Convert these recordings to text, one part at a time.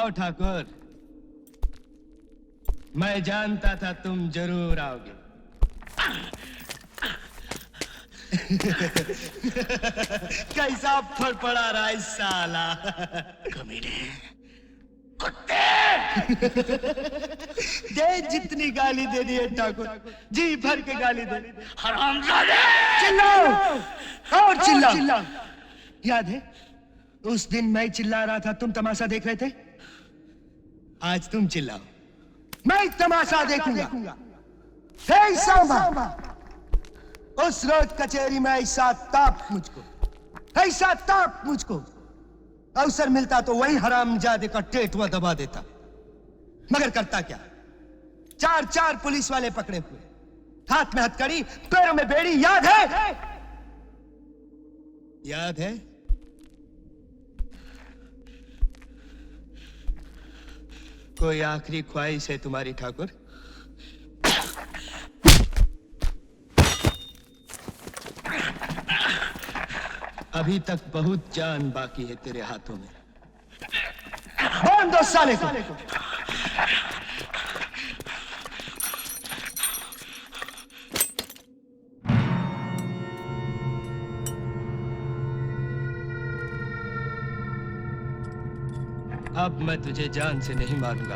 आओ ठाकुर, मैं जानता था तुम जरूर आओगे। कैसा फड़फड़ा रहा है साला। कमीने, कुत्ते। दे जितनी गाली दे दी है ठाकुर, जी भर के गाली दे। हरामजादे! चिल्लाओ और चिल्लाओ। याद है उस दिन मैं चिल्ला रहा था, तुम तमाशा देख रहे थे। आज तुम चिल्लाओ, मैं तमाशा देखूंगा। हे सांबा, उस रोज कचहरी में ऐसा ताप मुझको अवसर मिलता तो वही हरामजादे का टेटवा दबा देता, मगर करता क्या? चार पुलिस वाले पकड़े हुए, हाथ में हथकड़ी, पैरों में बेड़ी। याद है? कोई आखिरी ख्वाहिश है तुम्हारी ठाकुर? अभी तक बहुत जान बाकी है तेरे हाथों में। बांध दो साले को। अब मैं तुझे जान से नहीं मारूंगा,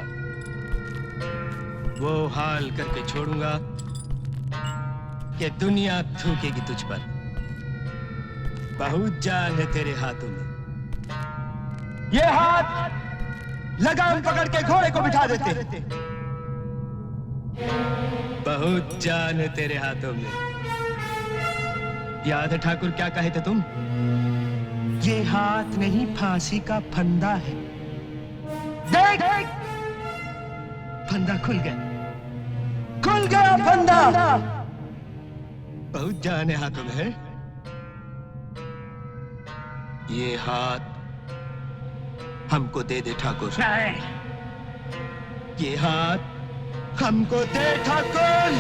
वो हाल करके छोड़ूंगा कि दुनिया थूकेगी तुझ पर। बहुत जान है तेरे हाथों में। ये हाथ लगाम पकड़ के घोड़े को बिठा देते। बहुत जान है तेरे हाथों में। याद है ठाकुर क्या कहे थे तुम? ये हाथ नहीं, फांसी का फंदा है। देख, फंदा खुल गया फंदा। बहुत जान है हाथों में है। ये हाथ हमको दे दे ठाकुर। ये हाथ हमको दे ठाकुर।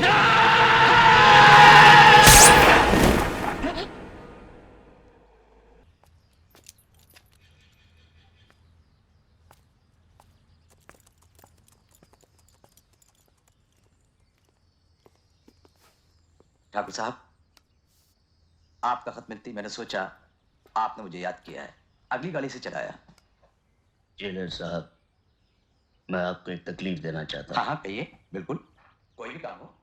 ठाकुर साहब, आपका खत मिलती मैंने सोचा आपने मुझे याद किया है, अगली गाड़ी से चलाया। जेलर साहब, मैं आपको एक तकलीफ देना चाहता हूँ। हाँ कहिए, बिल्कुल, कोई भी काम हो।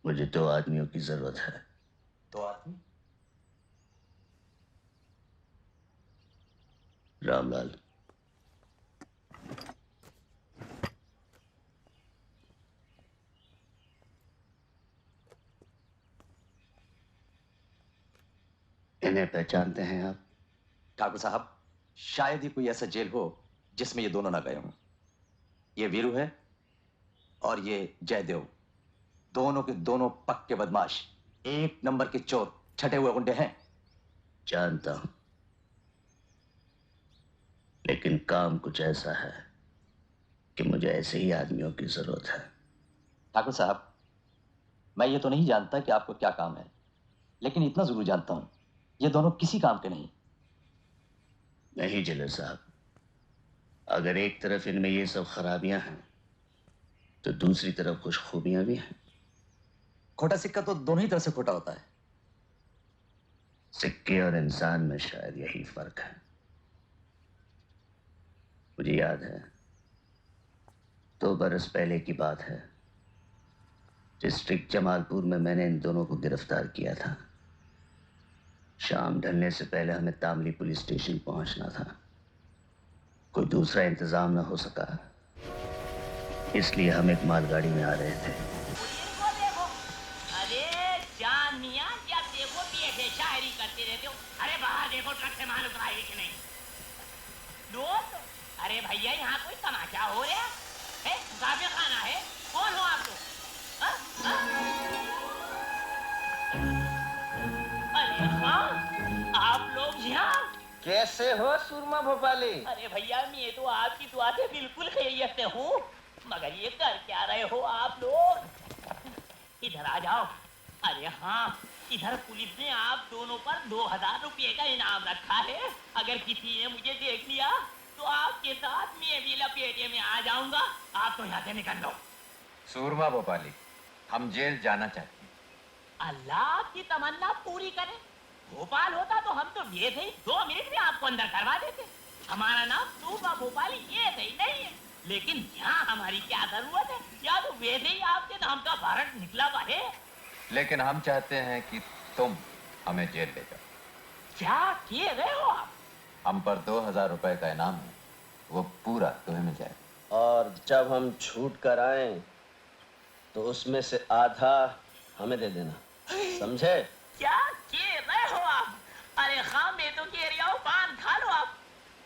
मुझे 2 आदमियों की जरूरत है। 2 आदमी? रामलाल, इन्हें पहचानते हैं आप? ठाकुर साहब, शायद ही कोई ऐसा जेल हो जिसमें ये दोनों ना गए हों। ये वीरू है और ये जयदेव, दोनों के दोनों पक्के बदमाश, 1 नंबर के चोर, छठे हुए गुंडे हैं। जानता हूं, लेकिन काम कुछ ऐसा है कि मुझे ऐसे ही आदमियों की जरूरत है। ठाकुर साहब, मैं ये तो नहीं जानता कि आपको क्या काम है, लेकिन इतना जरूर जानता हूं, ये दोनों किसी काम के नहीं। नहीं जेलर साहब, अगर एक तरफ इनमें ये सब खराबियां हैं तो दूसरी तरफ कुछ खूबियां भी हैं। खोटा सिक्का तो दोनों ही तरफ से खोटा होता है। सिक्के और इंसान में शायद यही फर्क है। मुझे याद है 2 बरस पहले की बात है, डिस्ट्रिक्ट जमालपुर में मैंने इन दोनों को गिरफ्तार किया था। शाम ढलने से पहले हमें तामली पुलिस स्टेशन पहुंचना था। कोई दूसरा इंतजाम ना हो सका, इसलिए हम एक मालगाड़ी में आ रहे थे। अरे जान मियां, क्या देखो पिए शायरी करते रहते हो। अरे बाहर देखो, ट्रक से माल उतरा है कि नहीं। दोस्त, अरे भैया यहाँ कोई तमाशा हो रहा है? मुसाफिर खाना है? कौन हो आप लोग? अरे हाँ, आप लोग यहाँ कैसे हो सुरमा भोपाली? अरे भैया, मैं तो आपकी दुआ से बिल्कुल खैरियत से हूँ, मगर ये कर क्या रहे हो आप लोग? इधर आ जाओ। अरे हाँ, इधर पुलिस ने आप दोनों पर 2000 रुपये का इनाम रखा है। अगर किसी ने मुझे देख लिया तो आपके साथ मैं भी लपेटे में आ जाऊंगा। आप तो यहाँ से निकल लो। सूरमा भोपाली, हम जेल जाना चाहते हैं। अल्लाह की तमन्ना पूरी करे। भोपाल होता तो हम तो ये थे 2 मिनट में आपको अंदर करवा देते। हमारा नाम सूरमा भोपाली ये सही नहीं है, लेकिन यहाँ हमारी क्या जरूरत है? या तो वैसे ही आपके नाम का भारत निकला हुआ है। लेकिन हम चाहते हैं कि तुम हमें जेल ले जाओ। क्या किए गए हो आप? हम पर 2000 रुपए का इनाम है, वो पूरा तुम्हें मिल जाएगा। और जब हम छूट कर आए तो उसमें से आधा हमें दे देना, समझे? क्या किए गए हो आप? अरे हाँ, मैं तो कह रही हूँ पान खा लो आप।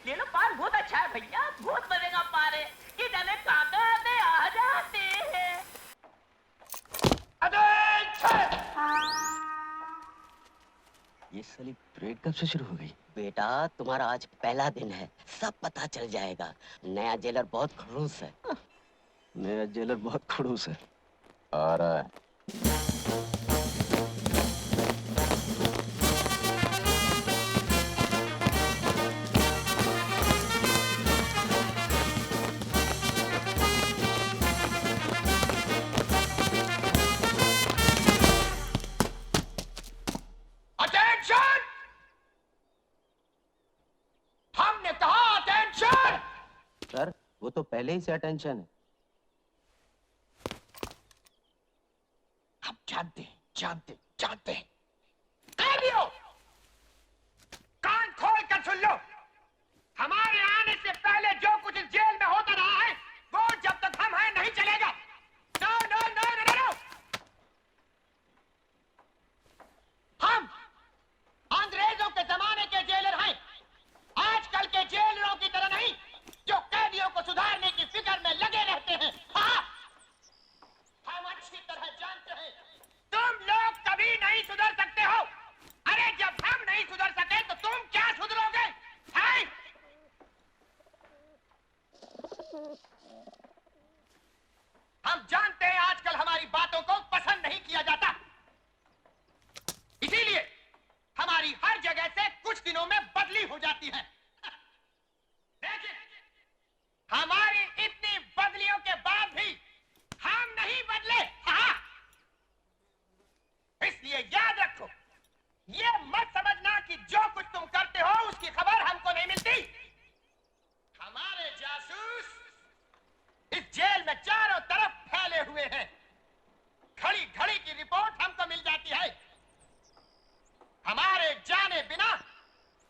ले लो पान, बहुत अच्छा है भैया, बहुत मजे का पान है। ये जाने काका आ जाते हैं। ये साली परेड कब से शुरू हो गई? बेटा तुम्हारा आज पहला दिन है, सब पता चल जाएगा। नया जेलर बहुत खड़ूस है। मेरा जेलर बहुत खड़ूस है। आ रहा है। सर, वो तो पहले ही से अटेंशन है। हम जानते हैं। कान खोल कर सुन लो। हमारे आने से पहले जो कुछ इस जेल में होता रहा है, वो जब तक हम हैं नहीं चलेगा। No no no no no. हम अंग्रेजों के जमाने के जेलर हैं, आजकल के जेलरों की तरह नहीं, जो कैदियों को सुधारने की फिक्र में लगे रहते हैं। हाँ, हम अच्छी तरह जानते हैं तुम लोग कभी नहीं सुधर सकते हो। अरे जब हम नहीं सुधर सके तो तुम क्या सुधरोगे? हैं? हम जानते हैं आजकल हमारी बातों को पसंद नहीं किया जाता, इसीलिए हमारी हर जगह से कुछ दिनों में बदली हो जाती है। लेकिन हमारी इतनी बदलियों के बाद भी हम नहीं बदले। हाँ। इसलिए याद रखो, ये मत समझना कि जो कुछ तुम करते हो उसकी खबर हमको नहीं मिलती। हमारे जासूस इस जेल में चारों तरफ फैले हुए हैं। घड़ी घड़ी की रिपोर्ट हमको मिल जाती है। हमारे जाने बिना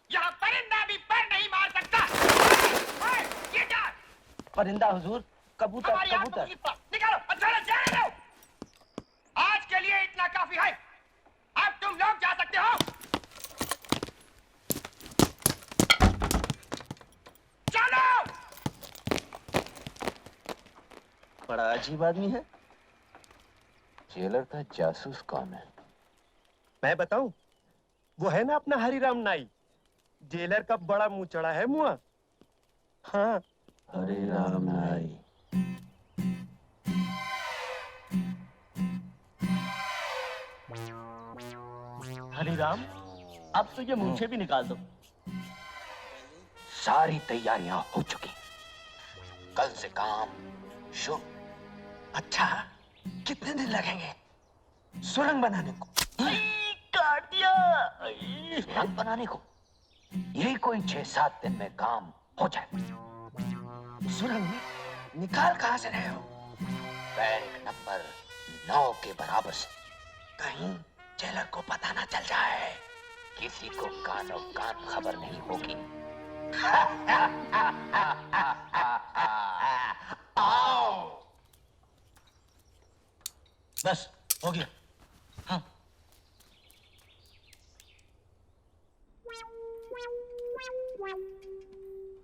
यहाँ परिंदा भी पर नहीं मार सकता। ये क्या? परिंदा हुजूर, कबूतर हमारी आंखों कबूतर। की तरफ निकालो और चलो जाने दो। आज के लिए इतना काफी है, अब तुम लोग जा सकते हो। चलो। बड़ा अजीब आदमी है। जेलर का जासूस कौन है? मैं बताऊं, वो है ना अपना हरिराम नाई, जेलर का बड़ा मुंह चढ़ा है मुआ। हाँ, हरे राम नाई। हरिराम, अब तो ये मूंछें भी निकाल दो। सारी तैयारियां हो चुकी, कल से काम शुरू। अच्छा, कितने दिन लगेंगे सुरंग बनाने को? काट दिया। सुरंग बनाने को यही कोई 6-7 दिन में काम हो जाए। सुरंग में निकाल कहां से रहे हो? बैंक नंबर 9 के बराबर से। कहीं जेलर को पता ना चल जाए। किसी को कानो कान खबर नहीं होगी। आओ। बस हो गया। हाँ।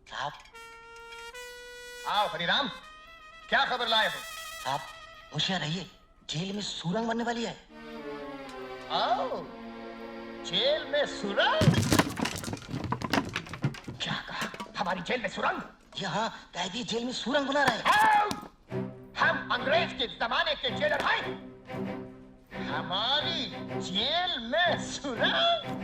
साहब। आओ हरिराम, क्या खबर लाए हो? साहब होशियार रहिए, जेल में सुरंग बनने वाली है। आओ, जेल में सुरंग? क्या कहा? हमारी जेल में सुरंग? यहाँ कैदी जेल में सुरंग बना रहे हैं। आओ! हम अंग्रेज के जमाने के जेलर हैं। हमारी जेल में सुरंग?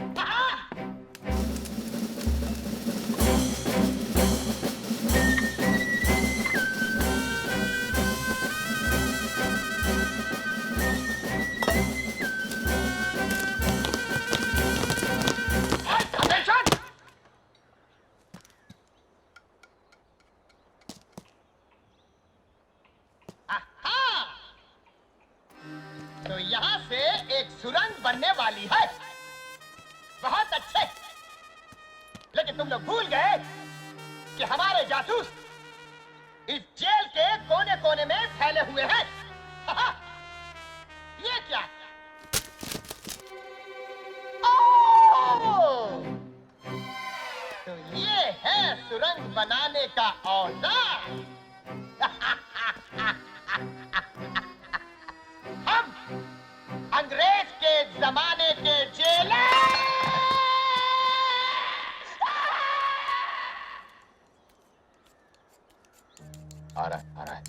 बनने वाली है। बहुत अच्छे, लेकिन तुम लोग भूल गए कि हमारे जासूस इस जेल के कोने कोने में फैले हुए हैं। ये क्या? ओह! तो ये है सुरंग बनाने का औजार। हम अंग्रेज के जमाने के जेलर। आ रहा है।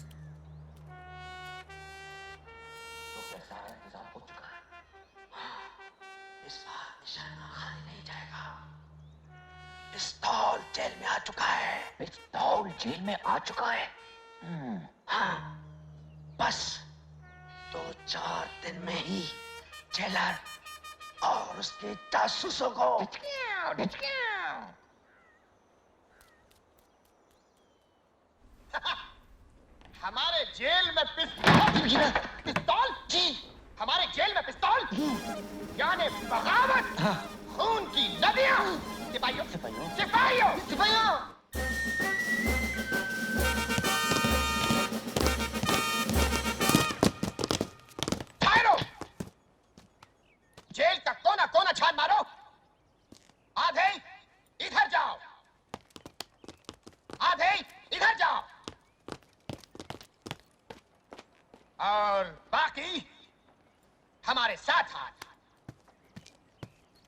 तो क्या सारा इंतजाम हो चुका है? इस बार निशाना खाली नहीं जाएगा। पिस्तौल जेल में आ चुका है। पिस्तौल जेल में आ चुका है। हाँ, बस 2-4 दिन में ही जेलर और उसके जासूसों को हमारे जेल में पिस्तौल जी, हमारे जेल में पिस्तौल यानी बगावत, खून की नदियां। सिपाहियों सिपाहियों सिपाहियों सिपाहियों ठहरो, जेल का कोना कोना छान मारो। आधे इधर जाओ, आधे इधर जाओ, और बाकी हमारे साथ हाथ।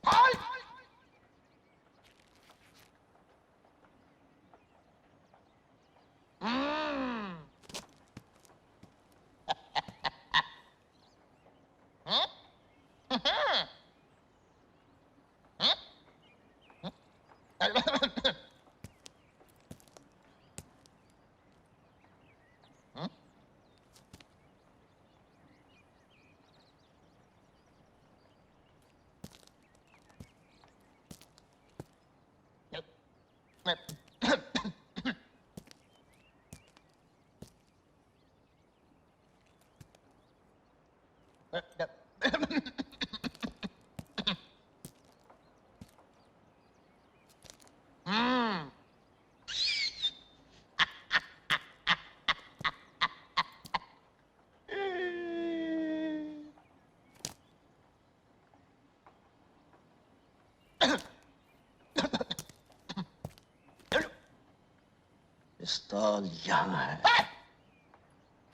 खोल! पिस्तौल यहाँ है।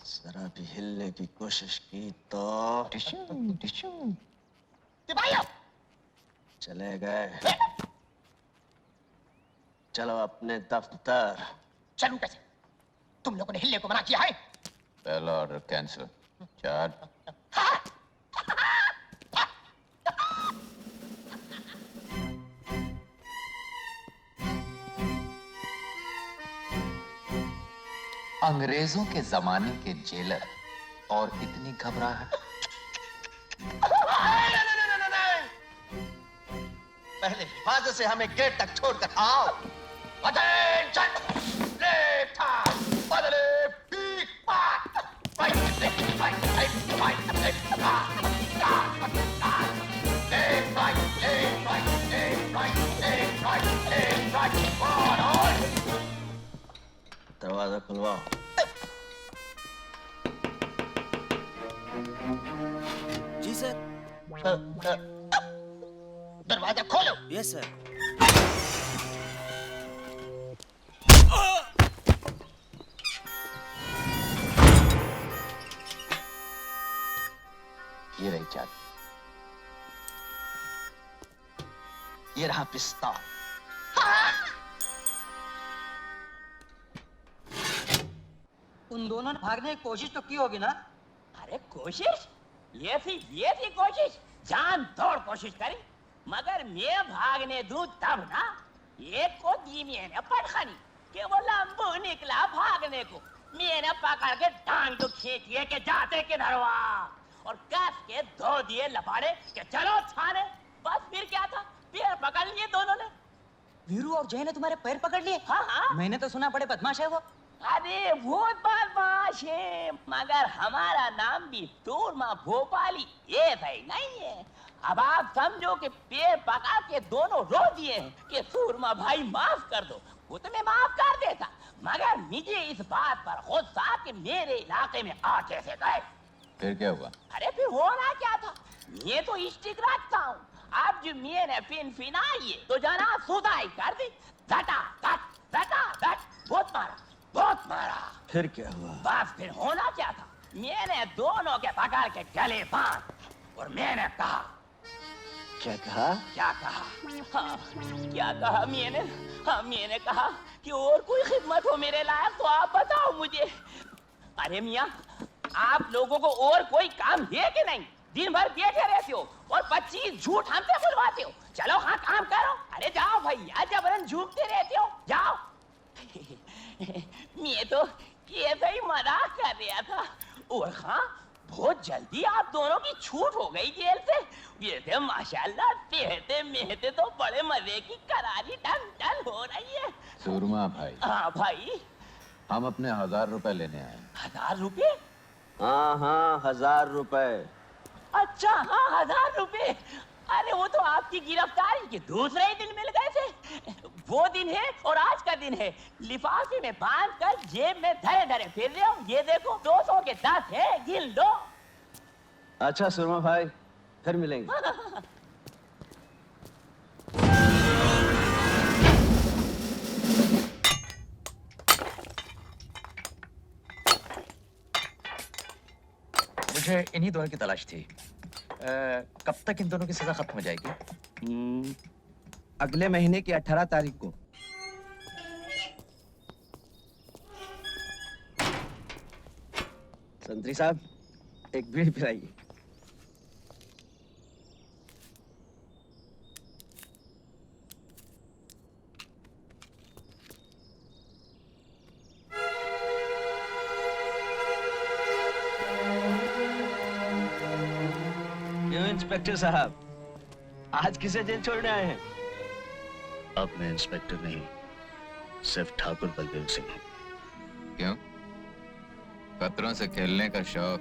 जरा भी हिलने की कोशिश की तो सिपाहियों चले गए। चलो अपने दफ्तर। चलूं कैसे? तुम लोगों ने हिलने को मना किया है। पहला ऑर्डर कैंसिल। चार्ज। अंग्रेजों के जमाने के जेलर और इतनी घबराहट। पहले हिफाजत से हमें गेट तक छोड़कर आओ। अटेंशन! लेफ्ट हैंड, बदले पीक पाक। Right left right right right left पाक। Left right left right left right left right left right. On दरवाजा खुलवाओ। जी सर। दरवाजा खोलो। Yes sir. ये रही चाबी, ये रहा पिस्तौल। उन दोनों ने भागने की कोशिश तो की होगी ना? अरे कोशिश? ये थी कोशिश। जान तोड़ कोशिश करी, मगर मैं भागने दूं तब ना। एक को दी मैंने पटखनी कि वो लंबू निकला भागने को। मैंने पकड़ के टांग तो खींचिए के जाते किधर हुआ, और कस के 2 दिए लपाड़े कि चलो थाने। बस फिर क्या था, पैर पकड़ लिए दोनों ने। वीरू और जय ने तुम्हारे पैर पकड़ लिए? हाँ हाँ। मैंने तो सुना बड़े बदमाश है वो। अरे बहुत बदमाश है, मगर हमारा नाम भी तूरमा भोपाली ये भाई नहीं है। अब आप समझो कि पेड़ पका के दोनों रो दिए हैं कि सूरमा भाई माफ कर दो। वो तो मैं माफ कर देता, मगर मुझे इस बात पर गुस्सा कि मेरे इलाके में आ कैसे गए। फिर क्या हुआ? अरे फिर होना क्या था, मैं तो स्टिक रखता हूँ। अब जो मैंने फिन फिनाई तो जना सुधाई कर दी, धटा धट बहुत मारा। फिर क्या हुआ? बस फिर होना क्या था, मैंने दोनों के पकड़ के गले बांध और मैंने कहा। क्या कहा? हाँ, क्या कहा मैंने कहा कि और कोई खिदमत हो मेरे लायक तो आप बताओ मुझे। अरे मियाँ, आप लोगों को और कोई काम है कि नहीं? दिन भर बैठे रहते हो और 25 झूठ हमसे बुलवाते हो। चलो हाँ काम करो। अरे जाओ भैया, जबरन झूठते रहते हो, जाओ। मैं तो ये तो ही मजाक कर रहा था। और हाँ, बहुत जल्दी आप दोनों की छूट हो गई जेल से। ये थे माशाल्लाह, तेहते मेहते तो बड़े मजे की करारी टन हो रही है। सूरमा भाई। हाँ भाई। हम अपने 1000 रुपए लेने आए। 1000 रुपए? हाँ 1000 रुपए। अच्छा हाँ 1000 रुपए। अरे वो तो आपकी गिरफ्तारी के दूसरे ही दिन मिल गए थे। वो दिन है और आज का दिन है। लिफाफे में बांध कर जेब में धरे धरे फिर रहे हो। ये देखो 200 के 10 है, गिन लो। अच्छा सुरमा भाई, फिर मिलेंगे। मुझे इन्हीं दोनों की तलाश थी। कब तक इन दोनों की सजा खत्म हो जाएगी? अगले महीने की 18 तारीख को। संतरी साहब, एक बीड़ी पिलाइए। क्यों इंस्पेक्टर साहब, आज किसे जेल छोड़ने आए हैं? अब मैं इंस्पेक्टर नहीं, सिर्फ ठाकुर बलदेव सिंह हूँ। क्यों? खतरों से खेलने का शौक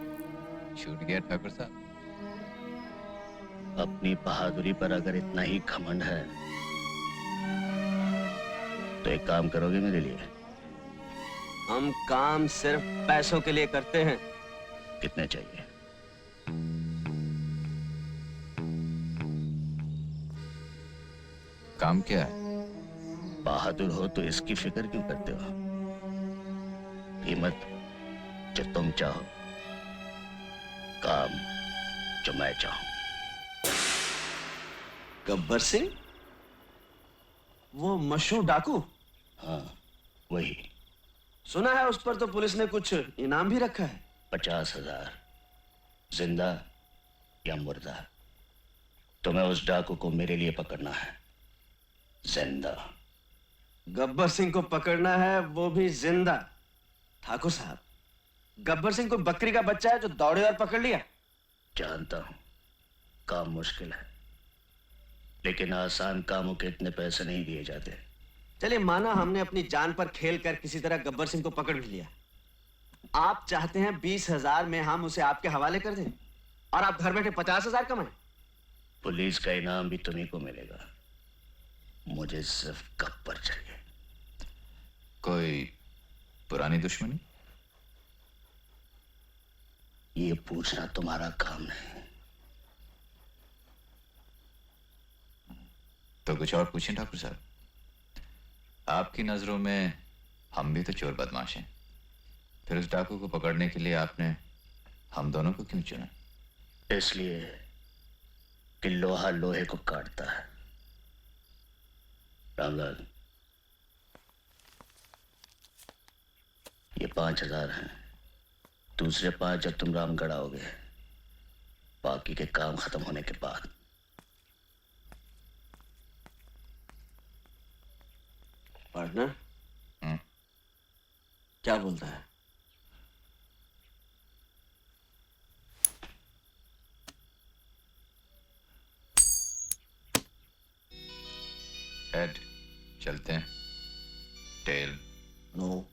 छूट गया ठाकुर साहब? अपनी बहादुरी पर अगर इतना ही घमंड है तो एक काम करोगे मेरे लिए? हम काम सिर्फ पैसों के लिए करते हैं। कितने चाहिए? काम क्या है? बहादुर हो तो इसकी फिक्र क्यों करते हो? कीमत जो तुम चाहो, काम जो मैं चाहूं। गब्बर सिंह, वो मशहूर डाकू? हाँ वही। सुना है उस पर तो पुलिस ने कुछ इनाम भी रखा है। 50,000, जिंदा या मुर्दा। तुम्हें उस डाकू को मेरे लिए पकड़ना है, जिंदा। गब्बर सिंह को पकड़ना है, वो भी जिंदा। ठाकुर साहब, गब्बर सिंह को बकरी का बच्चा है जो दौड़े और पकड़ लिया। जानता हूं काम मुश्किल है, लेकिन आसान कामों के इतने पैसे नहीं दिए जाते। चलिए माना हमने अपनी जान पर खेल कर किसी तरह गब्बर सिंह को पकड़ भी लिया। आप चाहते हैं 20,000 में हम उसे आपके हवाले कर दें और आप घर बैठे 50,000 कमाएं? पुलिस का इनाम भी तुम्ही को मिलेगा, मुझे सिर्फ गब्बर चाहिए। कोई पुरानी दुश्मनी? ये पूछना तुम्हारा काम नहीं। तो कुछ और पूछें ठाकुर साहब। आपकी नजरों में हम भी तो चोर बदमाश हैं, फिर उस डाकू को पकड़ने के लिए आपने हम दोनों को क्यों चुना? इसलिए कि लोहा लोहे को काटता है। रामलाल, ये 5,000 हैं। दूसरे 5 जब तुम रामगढ़ आओगे, बाकी के काम खत्म होने के बाद। पार्टनर, क्या बोलता है? हेड, चलते हैं। टेल? नो।